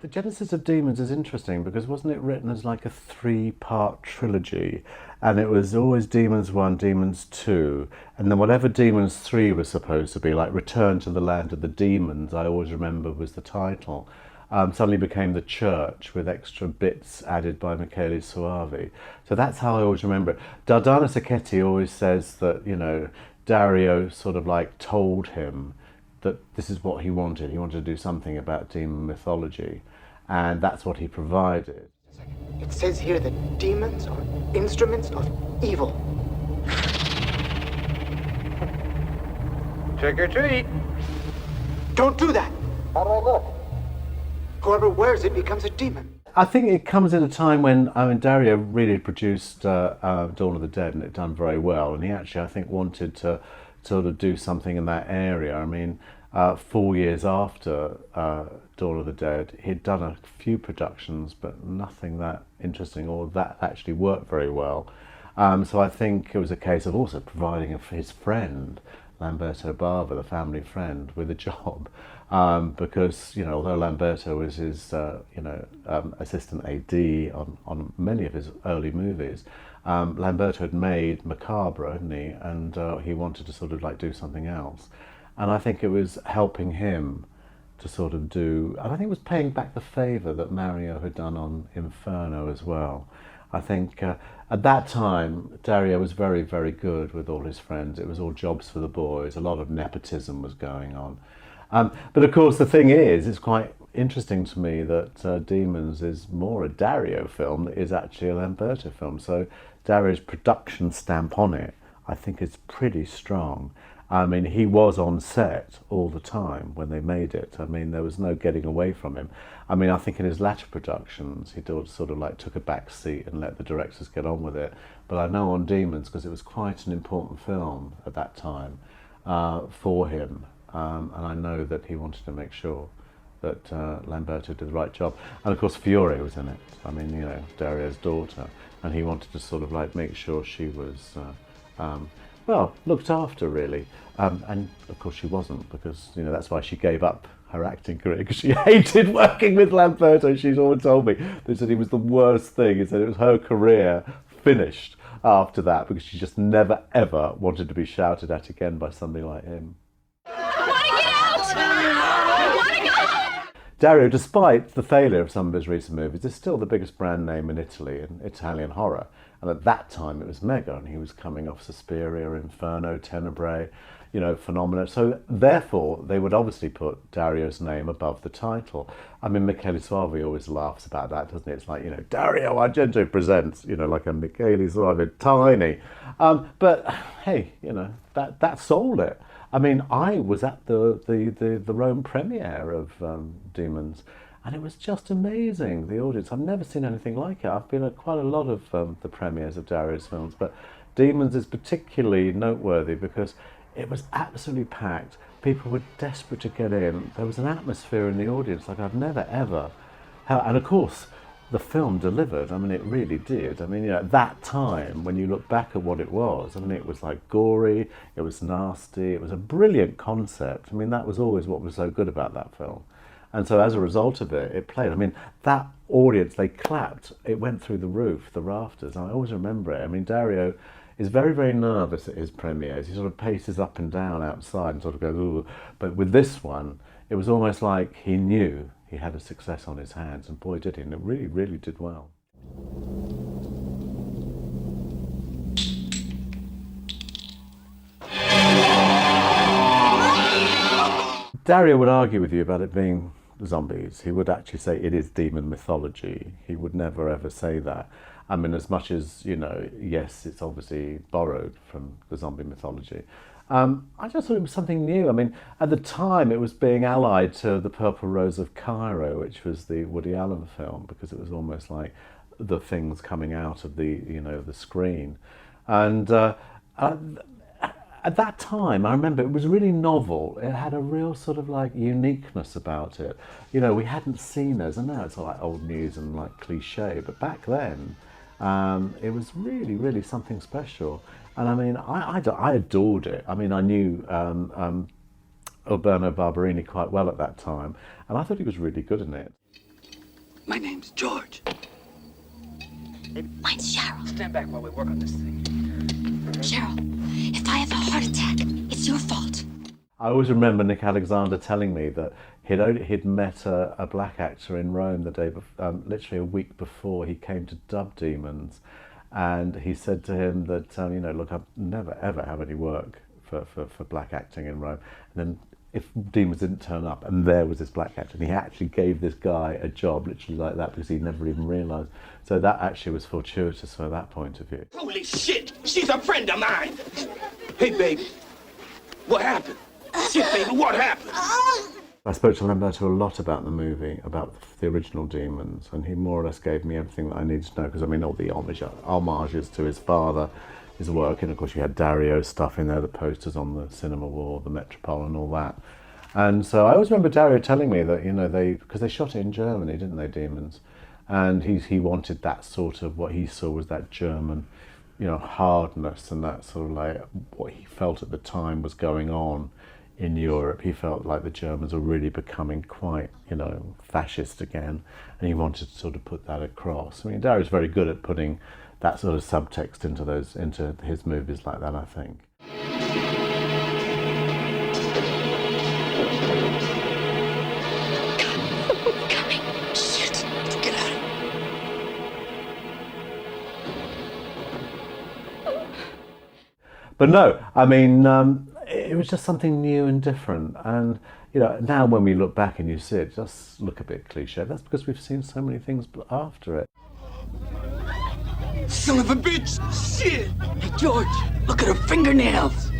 The Genesis of Demons is interesting because wasn't it written as like a three-part trilogy, and it was always Demons 1, Demons 2, and then whatever Demons 3 was supposed to be, like Return to the Land of the Demons, I always remember was the title, suddenly became The Church with extra bits added by Michele Soavi. So that's how I always remember it. Dardano Sacchetti always says that, you know, Dario sort of like told him that this is what he wanted. He wanted to do something about demon mythology, and that's what he provided. It says here that demons are instruments of evil. Trick or treat. Don't do that. How do I look? Whoever wears it becomes a demon. I think it comes at a time when, I mean, Dario really produced Dawn of the Dead, and it done very well, and he actually, I think, wanted to sort of do something in that area. I mean, 4 years after Dawn of the Dead, he'd done a few productions, but nothing that interesting or that actually worked very well. So I think it was a case of also providing his friend, Lamberto Bava, the family friend, with a job. Because, you know, although Lamberto was his, assistant AD on many of his early movies, Lamberto had made Macabre, hadn't he? And he wanted to sort of like do something else. And I think it was helping him to sort of do, and I think it was paying back the favour that Mario had done on Inferno as well. I think at that time, Dario was very, very good with all his friends. It was all jobs for the boys. A lot of nepotism was going on. But of course, the thing is, it's quite interesting to me that Demons is more a Dario film that is actually a Lamberto film. So Dario's production stamp on it, I think, is pretty strong. I mean, he was on set all the time when they made it. I mean, there was no getting away from him. I mean, I think in his latter productions, he sort of like took a back seat and let the directors get on with it. But I know on Demons, because it was quite an important film at that time for him. And I know that he wanted to make sure that Lamberto did the right job. And of course, Fiore was in it. I mean, you know, Dario's daughter. And he wanted to sort of like make sure she was, well, looked after, really. And of course she wasn't, because, you know, that's why she gave up her acting career, because she hated working with Lamberto. She's always told me that said he was the worst thing. He said it was her career finished after that, because she just never, ever wanted to be shouted at again by somebody like him. Dario, despite the failure of some of his recent movies, is still the biggest brand name in Italy in Italian horror. And at that time it was mega, and he was coming off Suspiria, Inferno, Tenebrae, you know, Phenomena. So therefore they would obviously put Dario's name above the title. I mean, Michele Soavi always laughs about that, doesn't he? It's like, you know, Dario Argento presents, you know, like a Michele Soavi, tiny. But hey, you know, that sold it. I mean, I was at the Rome premiere of Demons, and it was just amazing, the audience. I've never seen anything like it. I've been at quite a lot of the premieres of Dario's films, but Demons is particularly noteworthy because it was absolutely packed. People were desperate to get in. There was an atmosphere in the audience like I've never, ever. And of course, the film delivered. I mean, it really did. I mean, you know, at that time, when you look back at what it was, I mean, it was like gory, it was nasty, it was a brilliant concept. I mean, that was always what was so good about that film. And so as a result of it, it played. I mean, that audience, they clapped. It went through the roof, the rafters. I always remember it. I mean, Dario is very, very nervous at his premieres. He sort of paces up and down outside and sort of goes, ooh. But with this one, it was almost like he knew he had a success on his hands, and boy did he, and it really, really did well. Dario would argue with you about it being zombies. He would actually say it is demon mythology. He would never ever say that. I mean, as much as, you know, yes, it's obviously borrowed from the zombie mythology. I just thought it was something new. I mean, at the time it was being allied to The Purple Rose of Cairo, which was the Woody Allen film, because it was almost like the things coming out of the, you know, the screen. And at that time, I remember it was really novel. It had a real sort of like uniqueness about it. You know, we hadn't seen those, and now it's all like old news and like cliche, but back then, it was really, really something special. And I mean, I adored it. I mean, I knew Urbano Barberini quite well at that time, and I thought he was really good in it. My name's George. Mine's Cheryl. Stand back while we work on this thing. Cheryl, if I have a heart attack, it's your fault. I always remember Nick Alexander telling me that he'd met a black actor in Rome the day before, literally a week before he came to dub Demons, and he said to him that look, I've never ever have any work for black acting in Rome, and then if Demons didn't turn up and there was this black actor, and he actually gave this guy a job literally like that because he never even realised. So that actually was fortuitous from that point of view. Holy shit! She's a friend of mine! Hey, baby. What happened? Shit, baby, what happened? I spoke to Lamberto a lot about the movie, about the original Demons, and he more or less gave me everything that I needed to know, because I mean all the homages to his father, his work, and of course you had Dario's stuff in there, the posters on the cinema wall, the Metropole and all that. And so I always remember Dario telling me that, because they shot it in Germany, didn't they, Demons? And he wanted that sort of, what he saw was that German, hardness, and that sort of like what he felt at the time was going on in Europe. He felt like the Germans were really becoming quite, fascist again, and he wanted to sort of put that across. I mean, Dario's very good at putting that sort of subtext into his movies like that, I think. Coming. Shit. Get out. But no, I mean, it was just something new and different. And, now when we look back and you see it, just look a bit cliche. That's because we've seen so many things after it. Son of a bitch! Shit! Hey, George, look at her fingernails!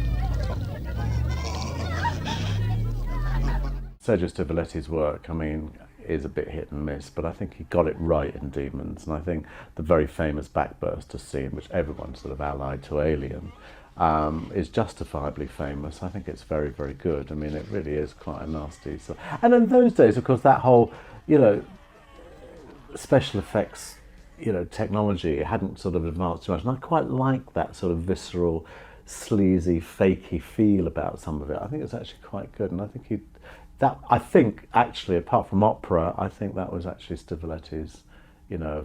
Sergio Stivoletti's work, I mean, is a bit hit and miss, but I think he got it right in Demons. And I think the very famous backburster scene, which everyone sort of allied to Alien, is justifiably famous. I think it's very, very good. I mean, it really is quite a nasty. And in those days, of course, that whole, special effects, technology, it hadn't sort of advanced too much. And I quite like that sort of visceral, sleazy, fakey feel about some of it. I think it's actually quite good. And I think actually, apart from opera, I think that was actually Stivoletti's,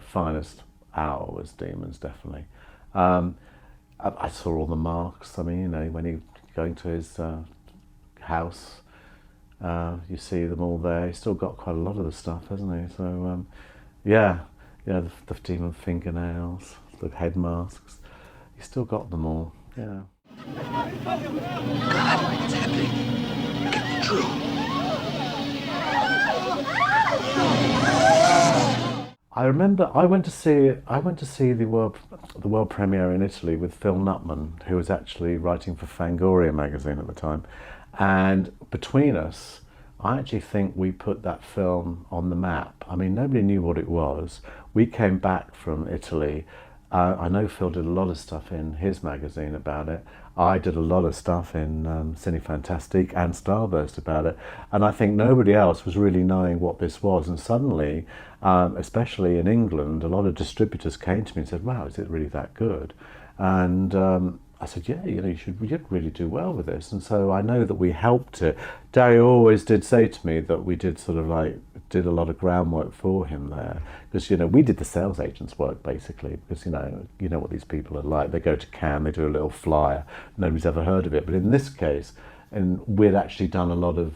finest hour was Demons, definitely. I saw all the marks. I mean, when he going to his house, you see them all there. He's still got quite a lot of the stuff, hasn't he? So, the demon fingernails, the head masks. He's still got them all. Yeah. God, it's happening. It's true. I remember I went to see the world premiere in Italy with Phil Nutman, who was actually writing for Fangoria magazine at the time, and between us, I actually think we put that film on the map. I mean, nobody knew what it was. We came back from Italy. I know Phil did a lot of stuff in his magazine about it. I did a lot of stuff in Cine Fantastique and Starburst about it. And I think nobody else was really knowing what this was. And suddenly, especially in England, a lot of distributors came to me and said, wow, is it really that good? And I said, yeah, you should really do well with this. And so I know that we helped it. Dario always did say to me that we did did a lot of groundwork for him there. Because, we did the sales agents' work, basically. Because, you know what these people are like. They go to Cannes, they do a little flyer. Nobody's ever heard of it. But in this case, we'd actually done a lot of,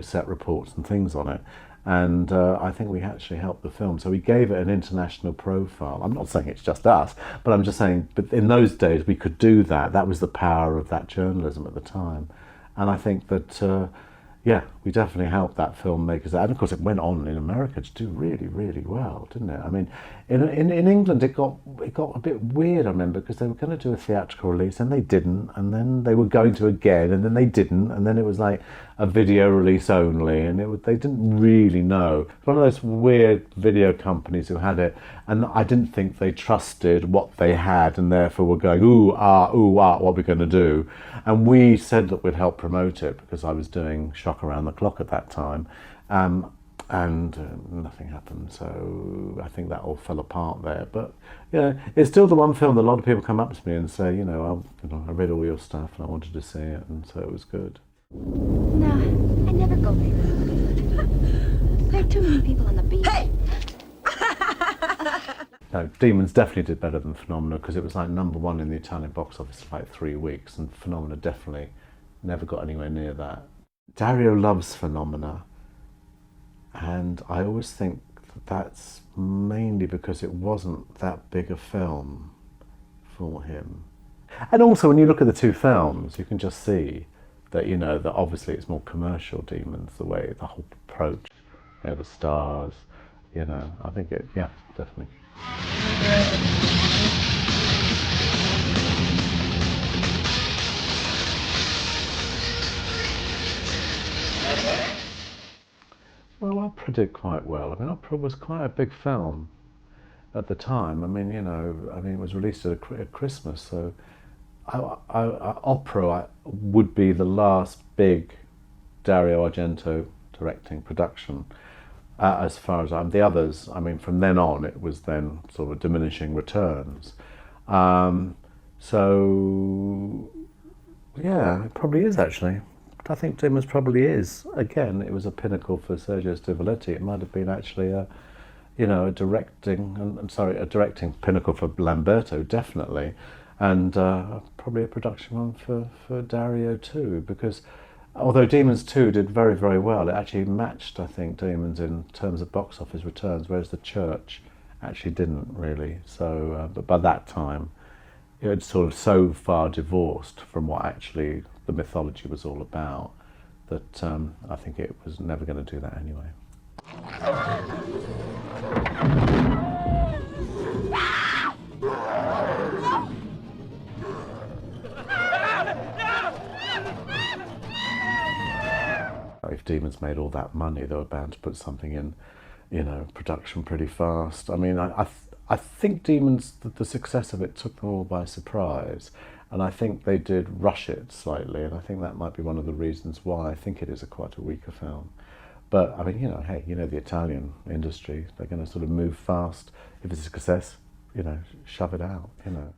set reports and things on it. And I think we actually helped the film. So we gave it an international profile. I'm not saying it's just us, but I'm just saying, but in those days we could do that. That was the power of that journalism at the time. And I think that, we definitely helped that filmmakers. And of course it went on in America to do really, really well, didn't it? I mean, in England it got a bit weird, I remember, because they were going to do a theatrical release and they didn't, and then they were going to again, and then they didn't, and then it was like a video release only, and they didn't really know. One of those weird video companies who had it, and I didn't think they trusted what they had, and therefore were going, ooh, ah, what are we going to do? And we said that we'd help promote it, because I was doing Shock Around the Clock at that time, and nothing happened. So I think that all fell apart there. But it's still the one film that a lot of people come up to me and say, I read all your stuff and I wanted to see it, and so it was good. No, I never go there. There are too many people on the beach. Hey! No, Demons definitely did better than Phenomena because it was like #1 in the Italian box office for like 3 weeks, and Phenomena definitely never got anywhere near that. Dario loves Phenomena, and I always think that that's mainly because it wasn't that big a film for him. And also when you look at the two films, you can just see that, you know, that obviously it's more commercial, Demons, the way, the whole approach, you know, the stars, you know, I think it, yeah, definitely. Well, Opera did quite well. I mean, Opera was quite a big film at the time. I mean, you know, I mean, it was released at Christmas, so Opera would be the last big Dario Argento directing production. As far as the others, I mean, from then on, it was then sort of diminishing returns. So, yeah, it probably is actually. I think Demons probably is. Again, it was a pinnacle for Sergio Stivaletti. It might have been actually a, you know, a directing pinnacle for Lamberto, definitely, and probably a production one for Dario too, because although Demons 2 did very, very well, it actually matched, I think, Demons in terms of box office returns, whereas The Church actually didn't really. So, but by that time, it had sort of so far divorced from what actually the mythology was all about that I think it was never going to do that anyway. If Demons made all that money, they were bound to put something in, you know, production pretty fast. I mean, I think Demons, the success of it took them all by surprise, and I think they did rush it slightly, and I think that might be one of the reasons why I think it is quite a weaker film. But I mean, you know, hey, you know the Italian industry, they're going to sort of move fast. If it's a success, you know, shove it out, you know.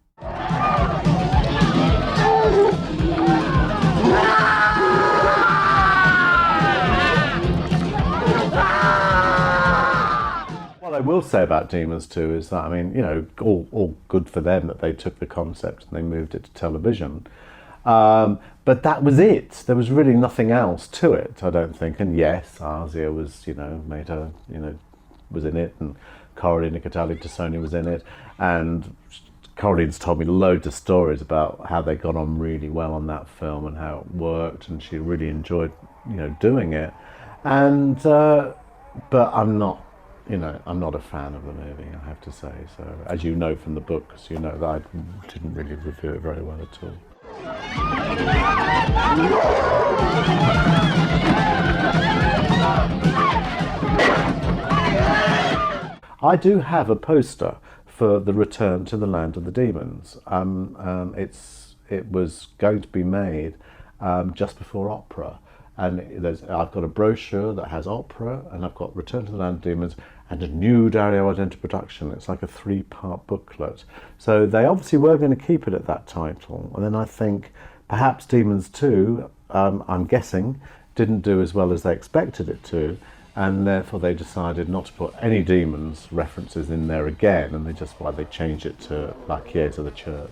What I will say about Demons 2 is that, I mean, you know, all good for them that they took the concept and they moved it to television. But that was it. There was really nothing else to it, I don't think. And yes, Arzia was, you know, was in it, and Coraline Nicotali Tassoni was in it, and Coraline's told me loads of stories about how they got on really well on that film and how it worked, and she really enjoyed, you know, doing it. And but I'm not, you know, I'm not a fan of the movie, I have to say. So, as you know from the books, you know that I didn't really review it very well at all. I do have a poster for The Return to the Land of the Demons. It was going to be made just before Opera, and I've got a brochure that has Opera, and I've got Return to the Land of the Demons, and a new Dario Argento production. It's like a 3-part booklet. So they obviously were going to keep it at that title, and then I think perhaps Demons 2, I'm guessing, didn't do as well as they expected it to, and therefore they decided not to put any Demons references in there again, and they changed it to La Chiesa, the church.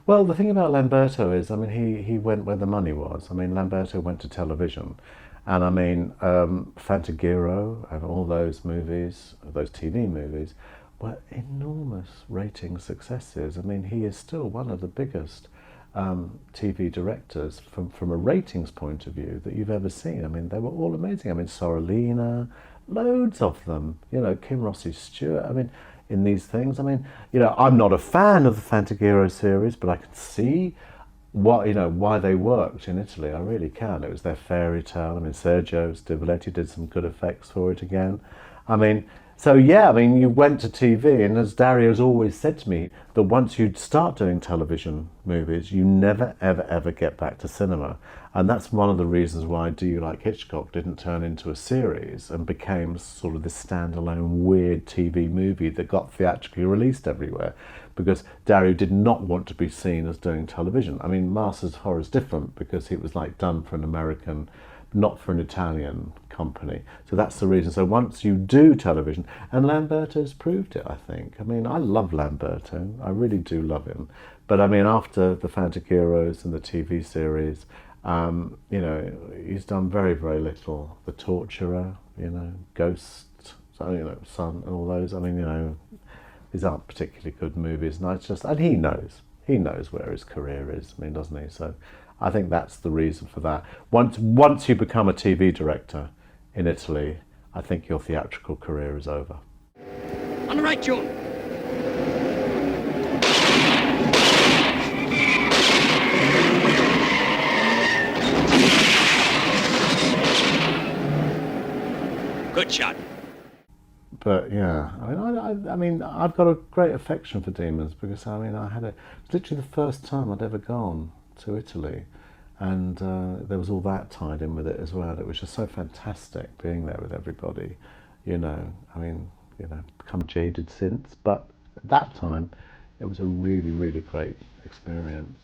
Well, the thing about Lamberto is, I mean, he went where the money was. I mean, Lamberto went to television, and I mean, Fantagiro and all those movies, those TV movies, were enormous rating successes. I mean, he is still one of the biggest TV directors from a ratings point of view that you've ever seen. I mean, they were all amazing. I mean, Sorellina, loads of them. You know, Kim Rossi Stewart. I mean, in these things, I mean, you know, I'm not a fan of the Fantagiro series, but I can see what, you know, why they worked in Italy. I really can. It was their fairy tale. I mean, Sergio Stivaletti did some good effects for it again. I mean, So yeah, I mean, you went to TV, and as Dario's always said to me, that once you start doing television movies, you never, ever, ever get back to cinema. And that's one of the reasons why Do You Like Hitchcock didn't turn into a series and became sort of this standalone weird TV movie that got theatrically released everywhere, because Dario did not want to be seen as doing television. I mean, Masters of Horror is different because it was like done for an American, not for an Italian company. So that's the reason. So once you do television, and Lamberto's proved it, I think. I mean, I love Lamberto. I really do love him. But I mean, after the Phantom Heroes and the TV series, you know, he's done very, very little. The Torturer, you know, Ghost, so, you know, Son, and all those. I mean, you know, these aren't particularly good movies. And it's just, and he knows where his career is. I mean, doesn't he? So I think that's the reason for that. Once you become a TV director in Italy, I think your theatrical career is over. On the right, June. Good shot. But yeah, I mean, I've got a great affection for Demons because I mean, it's literally the first time I'd ever gone to Italy, and there was all that tied in with it as well. It was just so fantastic being there with everybody, you know. I mean, you know, become jaded since, but at that time, it was a really, really great experience.